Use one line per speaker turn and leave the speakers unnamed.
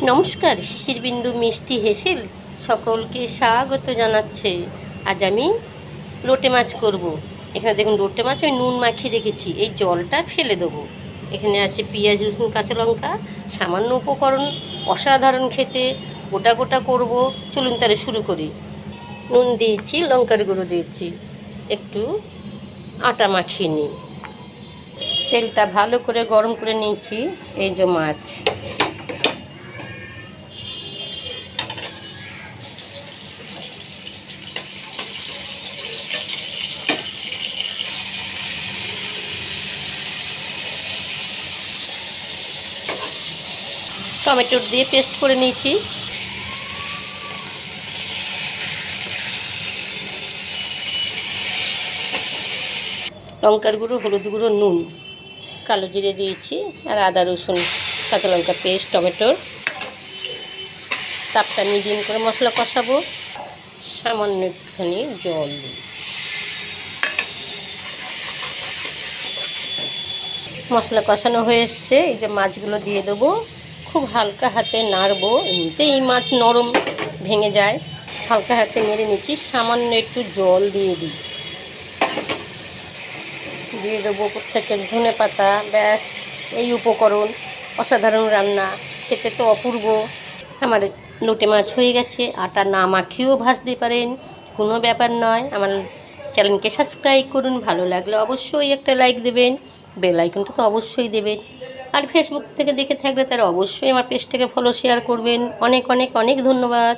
নমস্কার, শিশির বিন্দু মিষ্টি হেসেল সকলকে স্বাগত জানাচ্ছে। আজ আমি লোটে মাছ করব। এখানে দেখুন লোটে মাছ আমি নুন মাখিয়ে রেখেছি, এই জলটা ফেলে দেবো। এখানে আছে পেঁয়াজ, রসুন, কাঁচা লঙ্কা, সামান্য উপকরণ, অসাধারণ খেতে। গোটা গোটা করব। চলুন তাহলে শুরু করি। নুন দিয়েছি, লঙ্কার গুঁড়ো দিয়েছি, একটু আটা মাখিয়ে নিই। তেলটা ভালো করে গরম করে নিয়েছি। এই যে মাছ, টমেটো দিয়ে পেস্ট করে নিয়েছি। লঙ্কার গুঁড়ো, হলুদ গুঁড়ো, নুন, কালো জিরে দিয়েছি, আর আদা রসুন কাঁচা লঙ্কা পেস্ট, টমেটোর। তাপটা মিডিয়াম করে মশলা কষাবো। সামান্য একটুখানি জল দিই। মশলা কষানো হয়ে এসছে, এই যে মাছগুলো দিয়ে দেবো। খুব হালকা হাতে নাড়বো, এমনিতেই এই মাছ নরম, ভেঙে যায়। হালকা হাতে নেড়ে নিচ্ছি। সামান্য একটু জল দিয়ে দিই। দিয়ে দেবো উপর থেকে ধনে পাতা। ব্যাস, এই উপকরণ, অসাধারণ রান্না, খেতে তো অপূর্ব। আমার লোটে মাছ হয়ে গেছে। আটা না মাখিয়েও ভাজতে পারেন, কোনো ব্যাপার নয়। আমার চ্যানেলকে সাবস্ক্রাইব করুন, ভালো লাগলে অবশ্যই একটা লাইক দেবেন, বেল আইকনটা তো অবশ্যই দেবেন। আর ফেসবুক থেকে দেখে থাকলে তারা অবশ্যই আমার পেজটাকে ফলো শেয়ার করবেন। অনেক অনেক অনেক ধন্যবাদ।